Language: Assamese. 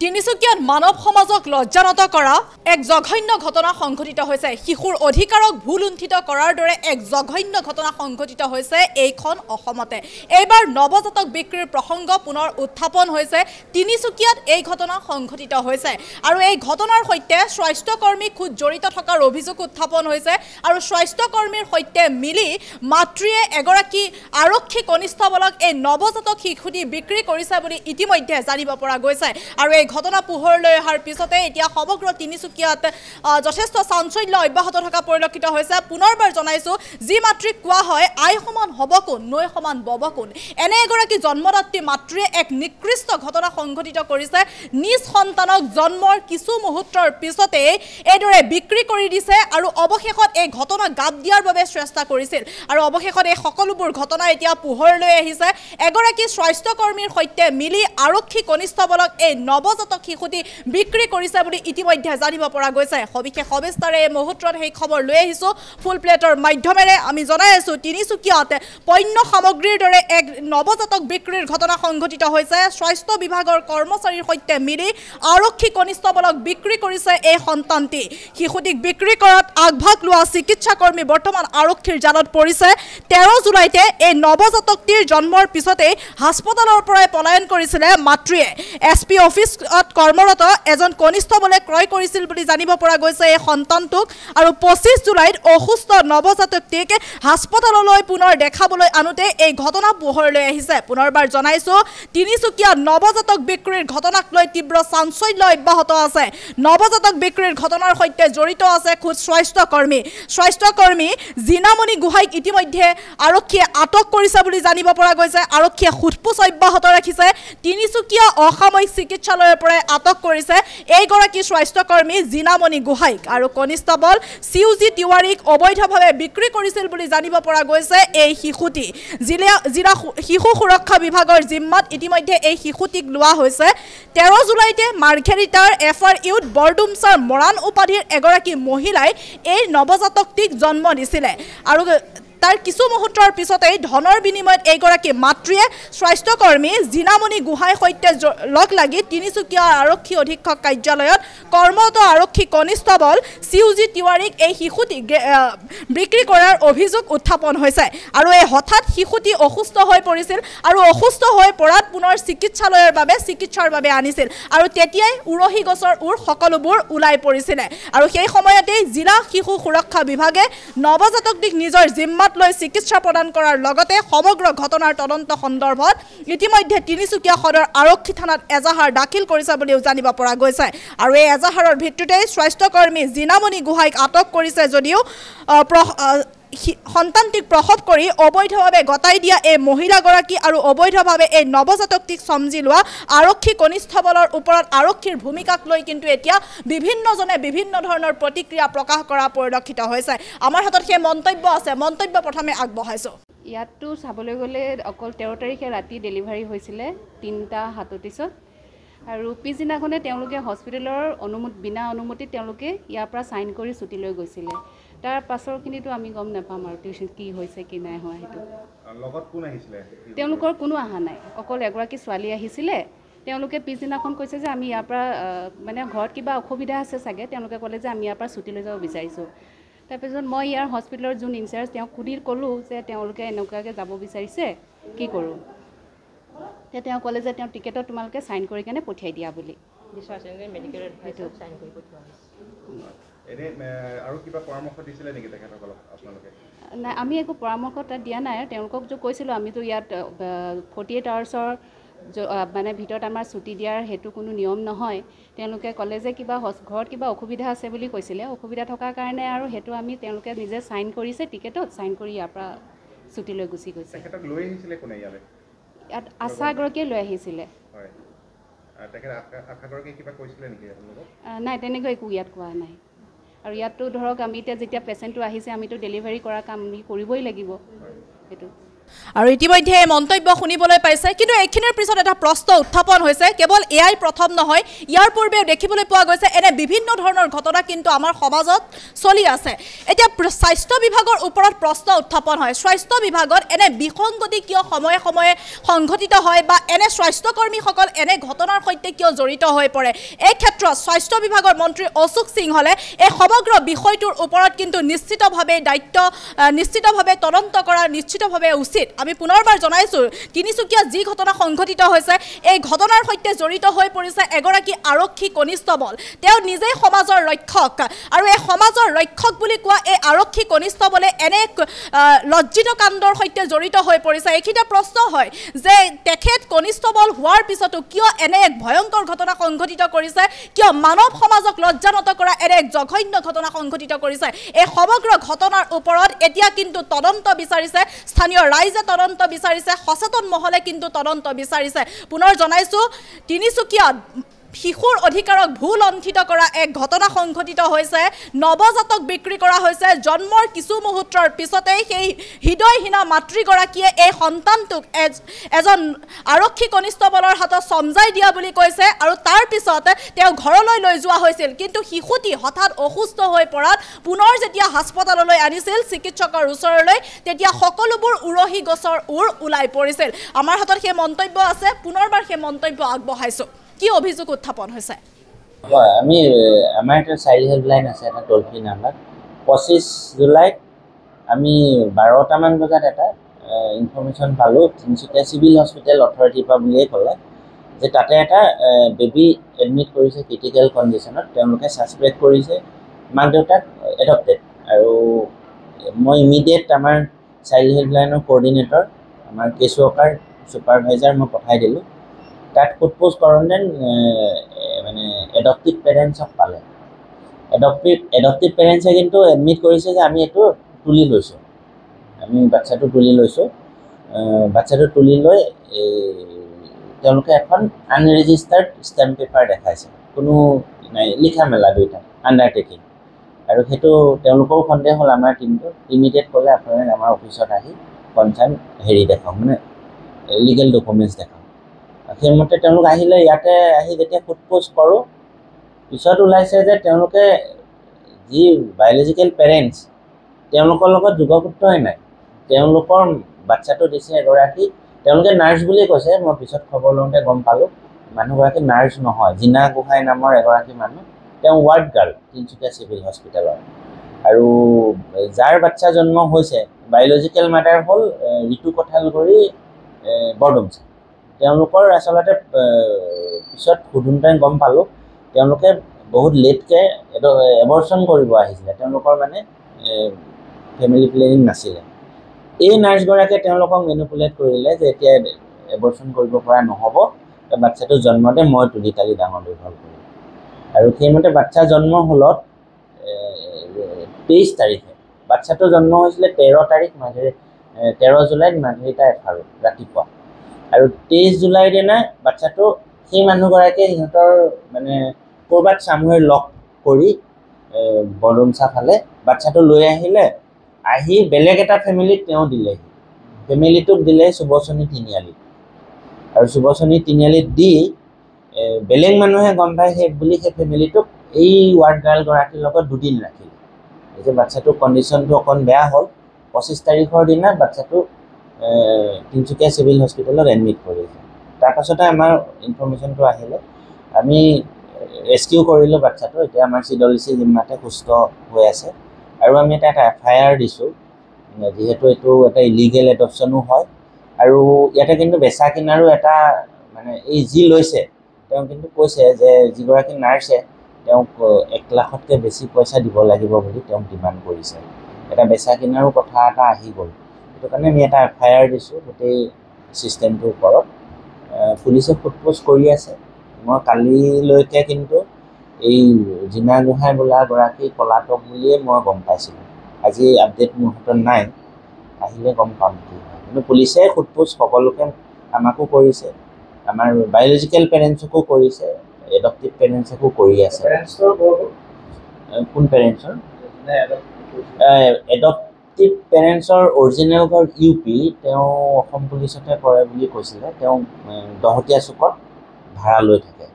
তিনিচুকীয়াত মানৱ সমাজক লজ্জানত কৰা এক জঘন্য ঘটনা সংঘটিত হৈছে। শিশুৰ অধিকাৰক ভুলুণ্ঠিত কৰাৰ দৰে এক জঘন্য ঘটনা সংঘটিত হৈছে এইখন অসমতে। এইবাৰ নৱজাতক বিক্ৰীৰ প্ৰসংগ পুনৰ উত্থাপন হৈছে। তিনিচুকীয়াত এই ঘটনা সংঘটিত হৈছে আৰু এই ঘটনাৰ সৈতে স্বাস্থ্যকৰ্মী খুদ জড়িত থকাৰ অভিযোগ উত্থাপন হৈছে আৰু স্বাস্থ্যকৰ্মীৰ সৈতে মিলি মাতৃয়ে এগৰাকী আৰক্ষী কনিষ্ঠবলক এই নৱজাতক শিশুটি বিক্ৰী কৰিছে বুলি ইতিমধ্যে জানিব পৰা গৈছে। আৰু এই ঘটনা পোহৰলৈ অহাৰ পিছতে এতিয়া সমগ্ৰ তিনিচুকীয়াত যথেষ্ট চাঞ্চল্য অব্যাহত থকা পৰিলক্ষিত হৈছে। পুনৰবাৰ জনাইছো, যি মাতৃক কোৱা হয় আই সমান হ'ব কোন, নৈ সমান বব কোন, এনে এগৰাকী জন্মদাত্ৰী মাতৃয়ে এক নিকৃষ্ট ঘটনা সংঘটিত কৰিছে। নিজ সন্তানক জন্মৰ কিছু মুহূৰ্তৰ পিছতে এইদৰে বিক্ৰী কৰি দিছে আৰু অৱশেষত এই ঘটনা গাপ দিয়াৰ বাবে চেষ্টা কৰিছিল আৰু অৱশেষত এই সকলোবোৰ ঘটনা এতিয়া পোহৰলৈ আহিছে। এগৰাকী স্বাস্থ্যকৰ্মীৰ সৈতে মিলি আৰক্ষী কনিষ্ঠবলক এই নৱজাতক শিশুটি বিক্ৰী কৰিছে বুলি ইতিমধ্যে জানিব পৰা গৈছে। সবিশেষ সবিস্তাৰে এই মুহূৰ্তত সেই খবৰ লৈ আহিছোঁ ফুল প্লেটৰ মাধ্যমেৰে। আমি জনাই আছোঁ, তিনিচুকীয়াত পণ্য সামগ্ৰীৰ দৰে এক নৱজাতক বিক্ৰীৰ ঘটনা সংঘটিত হৈছে। স্বাস্থ্য বিভাগৰ কৰ্মচাৰীৰ সৈতে মিলি আৰক্ষী কনিষ্ঠবলক বিক্ৰী কৰিছে এই সন্তানটি। শিশুটিক বিক্ৰী কৰাত আগভাগ লোৱা চিকিৎসাকৰ্মী বৰ্তমান আৰক্ষীৰ জালত পৰিছে। 13 জুলাইতে এই নৱজাতকটিৰ জন্মৰ পিছতেই হাস্পতালৰ পৰাই পলায়ন কৰিছিলে মাতৃয়ে। SP অফিচত কৰ্মৰত এজন কনিষ্ঠবলে ক্ৰয় কৰিছিল বুলি জানিব পৰা গৈছে এই সন্তানটোক আৰু 25 জুলাইত অসুস্থ নৱজাতকটিক হাস্পতাললৈ পুনৰ দেখাবলৈ আনোতে এই ঘটনা পোহৰলৈ আহিছে। পুনৰবাৰ জনাইছো, তিনিচুকীয়া নৱজাতক বিক্ৰীৰ ঘটনাক লৈ তীব্ৰ চাঞ্চল্য অব্যাহত আছে। নৱজাতক বিক্ৰীৰ ঘটনাৰ সৈতে জড়িত আছে খুদ স্বাস্থ্যকৰ্মী জিনামণি গোহাঁইক ইতিমধ্যে আৰক্ষীয়ে আটক কৰিছে বুলি জানিব পৰা গৈছে। আৰক্ষীয়ে সোধপোছ অব্যাহত ৰাখিছে। তিনিচুকীয়া অসামৰিক চিকিৎসালয়ৰ পৰাই আটক কৰিছে এইগৰাকী স্বাস্থ্যকৰ্মী জিনামণি গোহাঁইক আৰু কনিষ্ঠবল CUG তিৱাৰীক অবৈধভাৱে বিক্ৰী কৰিছিল বুলি জানিব পৰা গৈছে। এই শিশুটি জিলা শিশু সুৰক্ষা বিভাগৰ জিম্মাত ইতিমধ্যে এই শিশুটিক লোৱা হৈছে। 13 জুলাইতে মাৰ্ঘেৰিটাৰ FRUত বৰডুমচাৰ মৰাণ উপাধিৰ এগৰাকী মহিলাই এই নৱজাতকটিক জন্ম দিছিলে আৰু তাৰ কিছু মুহূৰ্তৰ পিছতেই ধনৰ বিনিময়ত এইগৰাকী মাতৃয়ে স্বাস্থ্যকৰ্মী জিনামণি গোহাঁইৰ সৈতে লগ লাগি তিনিচুকীয়া আৰক্ষী অধীক্ষক কাৰ্যালয়ত কৰ্মৰত আৰক্ষী কনিষ্ঠবল CUG তিৱাৰীক এই শিশুটিক বিক্ৰী কৰাৰ অভিযোগ উত্থাপন হৈছে আৰু এই হঠাৎ শিশুটি অসুস্থ হৈ পৰিছিল আৰু অসুস্থ হৈ পৰাত পুনৰ চিকিৎসাৰ বাবে আনিছিল আৰু তেতিয়াই উৰহি গছৰ সকলোবোৰ ওলাই পৰিছিলে আৰু সেই সময়তেই জিলা শিশু সুৰক্ষা বিভাগে নৱজাতকটিক নিজৰ জিম্মাত লৈ চিকিৎসা প্ৰদান কৰাৰ লগতে সমগ্ৰ ঘটনাৰ তদন্ত সন্দৰ্ভত ইতিমধ্যে তিনিচুকীয়া সদৰ আৰক্ষী থানাত এজাহাৰ দাখিল কৰিছে বুলিও জানিব পৰা গৈছে আৰু এই এজাহাৰৰ ভিত্তিতেই স্বাস্থ্যকৰ্মী জিনামণি গোহাঁইক আটক কৰিছে যদিও সন্তানটিক প্ৰসৱ কৰি অবৈধভাৱে গতাই দিয়া এই মহিলাগৰাকী আৰু অবৈধভাৱে এই নৱজাতকটিক সমজি লোৱা আৰক্ষী কনিষ্ঠবলৰ ওপৰত আৰক্ষীৰ ভূমিকাক লৈ কিন্তু এতিয়া বিভিন্নজনে বিভিন্ন ধৰণৰ প্ৰতিক্ৰিয়া প্ৰকাশ কৰা পৰিলক্ষিত হৈছে। আমাৰ হাতত সেই মন্তব্য আছে, মন্তব্য প্ৰথমে আগবঢ়াইছোঁ। ইয়াততো চাবলৈ গ'লে অকল 13 তাৰিখে ৰাতি ডেলিভাৰী হৈছিলে 3:37 আৰু পিছদিনাখনে তেওঁলোকে হস্পিটেলৰ বিনা অনুমতিত তেওঁলোকে ইয়াৰ পৰা চাইন কৰি ছুটি লৈ গৈছিলে। তাৰ পাছৰখিনিতো আমি গম নাপাম আৰু কি হৈছে কি নাই হোৱা। সেইটো লগত কোন আহিছিলে? তেওঁলোকৰ কোনো অহা নাই, অকল এগৰাকী ছোৱালী আহিছিলে। তেওঁলোকে পিছদিনাখন কৈছে যে আমি ইয়াৰ পৰা মানে ঘৰত কিবা অসুবিধা আছে চাগে, তেওঁলোকে ক'লে যে আমি ইয়াৰ পৰা ছুটি লৈ যাব বিচাৰিছোঁ। তাৰপিছত মই ইয়াৰ হস্পিটেলৰ যোন ইনচাৰ্জ তেওঁক ক'লোঁ যে তেওঁলোকে এনেকুৱাকৈ যাব বিচাৰিছে, কি কৰোঁ? তেওঁ ক'লে যে তেওঁ টিকেটত তোমালোকে চাইন কৰি কেনে পঠিয়াই দিয়া বুলি। নাই, আমি একো পৰামৰ্শ তাত দিয়া নাই। তেওঁলোকক যে কৈছিলোঁ আমিতো ইয়াত 48 আৱাৰ্ছৰ মানে ভিতৰত আমাৰ ছুটি দিয়াৰ সেইটো কোনো নিয়ম নহয়। তেওঁলোকে ক'লে যে ঘৰত কিবা অসুবিধা আছে বুলি কৈছিলে, অসুবিধা থকাৰ কাৰণে আৰু সেইটো আমি তেওঁলোকে নিজে চাইন কৰিছে টিকেটত, চাইন কৰি ইয়াৰ পৰা ছুটি লৈ গুচি গৈছে। ইয়াত আশাগৰাকীয়ে লৈ আহিছিলে। নাই, তেনেকৈ একো ইয়াত কোৱা নাই। আৰু ইয়াততো ধৰক আমি এতিয়া যেতিয়া পেচেণ্টটো আহিছে আমিতো ডেলিভাৰী কৰা কাম আমি কৰিবই লাগিব। সেইটো আৰু ইতিমধ্যে মন্তব্য শুনিবলৈ পাইছে কিন্তু এইখিনিৰ পিছত এটা প্ৰশ্ন উত্থাপন হৈছে কেৱল এআই প্ৰথম নহয় ইয়াৰ পূৰ্বেও দেখিবলৈ পোৱা গৈছে এনে বিভিন্ন ধৰণৰ ঘটনা কিন্তু আমাৰ সমাজত চলি আছে এতিয়া স্বাস্থ্য বিভাগৰ ওপৰত প্ৰশ্ন উত্থাপন হয় স্বাস্থ্য বিভাগত এনে বিসংগতি কিয় সময়ে সময়ে সংঘটিত হয় বা এনে স্বাস্থ্যকৰ্মীসকল এনে ঘটনাৰ সৈতে কিয় জড়িত হৈ পৰে এই ক্ষেত্ৰত স্বাস্থ্য বিভাগৰ মন্ত্ৰী অশোক সিংহলে এই সমগ্ৰ বিষয়টোৰ ওপৰত কিন্তু নিশ্চিতভাৱে দায়িত্ব নিশ্চিতভাৱে তদন্ত কৰা নিশ্চিতভাৱে উচিত আমি পুনৰবাৰ জনাইছো তিনিচুকীয়া যি ঘটনা সংঘটিত হৈছে এই ঘটনাৰ সৈতে জড়িত হৈ পৰিছে এগৰাকী আৰক্ষী কনিষ্টবল তেওঁ নিজে সমাজৰ ৰক্ষক আৰু এই সমাজৰ ৰক্ষক বুলি কোৱা এই আৰক্ষী কনিষ্টবলে এনে লজ্জিত কাণ্ডৰ সৈতে জড়িত হৈ পৰিছে এইখিনিতে প্ৰশ্ন হয় যে তেখেত কনিষ্টবল হোৱাৰ পিছতো কিয় এনে এক ভয়ংকৰ ঘটনা সংঘটিত কৰিছে কিয় মানৱ সমাজক লজ্জানত কৰা এনে এক জঘন্য ঘটনা সংঘটিত কৰিছে এই সমগ্ৰ ঘটনাৰ ওপৰত এতিয়া কিন্তু তদন্ত বিচাৰিছে স্থানীয় ৰাইজে তদন্ত বিচাৰিছে সচেতন মহলে কিন্তু তদন্ত বিচাৰিছে পুনৰ জনাইছো তিনিচুকীয়াত শিশুৰ অধিকাৰক ভুলণ্ঠিত কৰা এক ঘটনা সংঘটিত হৈছে নৱজাতক বিক্ৰী কৰা হৈছে জন্মৰ কিছু মুহূৰ্তৰ পিছতে সেই হৃদয়হীনা মাতৃগৰাকীয়ে এই সন্তানটোক এজন আৰক্ষী কনিষ্টবলৰ হাতত সমজাই দিয়া বুলি কৈছে আৰু তাৰ পিছত তেওঁ ঘৰলৈ লৈ যোৱা হৈছিল কিন্তু শিশুটি হঠাৎ অসুস্থ হৈ পৰাত পুনৰ যেতিয়া হাস্পতাললৈ আনিছিল চিকিৎসকৰ ওচৰলৈ তেতিয়া সকলোবোৰ উৰহি গছৰ ওলাই পৰিছিল আমাৰ হাতত সেই মন্তব্য আছে পুনৰবাৰ সেই মন্তব্য আগবঢ়াইছো কি অভিযোগ উত্থাপন হৈছে আমি আমাৰ এটা চাইল্ড হেল্পলাইন আছে এটা টোল ফ্ৰী নাম্বাৰ 25 জুলাইত আমি 12টা মান বজাত এটা ইনফৰমেশ্যন পালোঁ তিনিচুকীয়া চিভিল হস্পিটেল অথৰিটিৰ পৰা বুলিয়ে ক'লে যে তাতে এটা বেবী এডমিট কৰিছে ক্ৰিটিকেল কণ্ডিশ্যনত তেওঁলোকে ছাছপেক্ট কৰিছে মাক দেউতাক এডপ্টেড আৰু মই ইমিডিয়েট আমাৰ চাইল্ড হেল্পলাইনৰ কোঅৰ্ডিনেটৰ আমাৰ কেছ ৱৰ্কাৰ ছুপাৰভাইজাৰ মই পঠাই দিলোঁ তাত সোধপোছ কৰোঁতে মানে এডপ্টিভ পেৰেণ্টছক পালে এডপ্টিভ পেৰেণ্টছে কিন্তু এডমিট কৰিছে যে আমি এইটো তুলি লৈছোঁ আমি বাচ্চাটো তুলি লৈছোঁ বাচ্চাটো তুলি লৈ তেওঁলোকে এখন আনৰেজিষ্টাৰ্ড ষ্টেম্প পেপাৰ দেখাইছে কোনো নাই লিখা মেলা দুইটা আণ্ডাৰটেকিং আৰু সেইটো তেওঁলোকৰো সন্দেহ হ'ল আমাৰ টিমটো ইমিডিয়েট ক'লে আপোনালোকে আমাৰ অফিচত আহি কনচাৰ্ণ দেখাওক মানে লিগেল ডকুমেণ্টছ দেখাওক সেইমতে তেওঁলোক আহিলে ইয়াতে আহি যেতিয়া সোধপোছ কৰোঁ পিছত ওলাইছে যে তেওঁলোকে যি বায়'লজিকেল পেৰেণ্টছ তেওঁলোকৰ লগত যোগসূত্ৰই নাই তেওঁলোকৰ বাচ্চাটো দিছে এগৰাকী তেওঁলোকে নাৰ্ছ বুলিয়ে কৈছে মই পিছত খবৰ লওঁতে গম পালোঁ মানুহগৰাকী নাৰ্ছ নহয় জিনা গোহাঁই নামৰ এগৰাকী মানুহ তেওঁ ৱাৰ্ড গাৰ্ল তিনিচুকীয়া চিভিল হস্পিটেলৰ আৰু যাৰ বাচ্চা জন্ম হৈছে বায়'লজিকেল মাডাৰ হ'ল ঋতু কঠালগুৰি বৰডুমচা তেওঁলোকৰ আচলতে পিছত সোধোঁতে গম পালোঁ তেওঁলোকে বহুত লেটকৈ এবৰ্চন কৰিব আহিছিলে তেওঁলোকৰ মানে ফেমিলি প্লেনিং নাছিলে এই নাৰ্ছগৰাকীয়ে তেওঁলোকক মেনিপুলেট কৰিলে যে এতিয়া এবৰ্চন কৰিব পৰা নহ'ব বাচ্চাটো জন্মতে মই তুলি তালি ডাঙৰ দীঘল কৰিম আৰু সেইমতে বাচ্চা জন্ম হ'লত 23 তাৰিখে বাচ্চাটো জন্ম হৈছিলে 13 তাৰিখ 13 জুলাইত মাঘৰিটা এফাৰু ৰাতিপুৱা আৰু 23 জুলাইৰ দিনা বাচ্চাটো সেই মানুহগৰাকীয়ে সিহঁতৰ মানে ক'ৰবাত চামুৱে লক কৰি বৰডুমচা ফালে বাচ্চাটো লৈ আহিলে আহি বেলেগ এটা ফেমিলিক তেওঁ দিলেহি ফেমিলিটোক দিলে সুবচনী তিনিআলিত আৰু সুবচনী তিনিআলিত দি বেলেগ মানুহে গম পায় সেই বুলি সেই ফেমিলিটোক এই ৱাৰ্ড গাৰ্লগৰাকীৰ লগত দুদিন ৰাখিলে যে বাচ্চাটোৰ কণ্ডিশ্যনটো অকণ বেয়া হ'ল 25 তাৰিখৰ দিনা বাচ্চাটো তিনিচুকীয়া চিভিল হস্পিটেলত এডমিট কৰিছে তাৰপাছতে আমাৰ ইনফৰমেশ্যনটো আহিলে আমি ৰেস্কিউ কৰিলোঁ বাচ্চাটো এতিয়া আমাৰ চিডলিচি জিম্মাতে সুস্থ হৈ আছে আৰু আমি এটা FIR দিছোঁ যিহেতু এইটো এটা ইলিগেল এডপশ্যনো হয় আৰু ইয়াতে কিন্তু বেচা কিনাৰো এটা মানে এই যি লৈছে তেওঁ কিন্তু কৈছে যে যিগৰাকী নাৰ্ছে তেওঁক 1 লাখতকৈ বেছি পইচা দিব লাগিব বুলি তেওঁক ডিমাণ্ড কৰিছে এটা বেচা কিনাৰো কথা এটা আহি গ'ল সেইটো কাৰণে আমি এটা FIR দিছোঁ গোটেই ছিষ্টেমটোৰ ওপৰত পুলিচে সোধপোছ কৰি আছে মই কালিলৈকে কিন্তু এই জিনা গোহাঁই বোলাগৰাকী পলাতক বুলিয়ে মই গম পাইছিলোঁ আজি আপডেট মোৰ হাতত নাই আহিলে গম পাম কি হয় কিন্তু পুলিচে সোধপোছ সকলোকে আমাকো কৰিছে আমাৰ বায়'লজিকেল পেৰেণ্টছকো কৰিছে এডপ্টিভ পেৰেণ্টছকো কৰি আছে কোন পেৰেণ্টছৰ ভিক্টিম পেৰেণ্টছৰ অৰিজিনেল ঘৰ UP, তেওঁ অসম পুলিচতে কৰে বুলি কৈছিলে। তেওঁ দহতীয়া চুকত ভাড়া লৈ থাকে।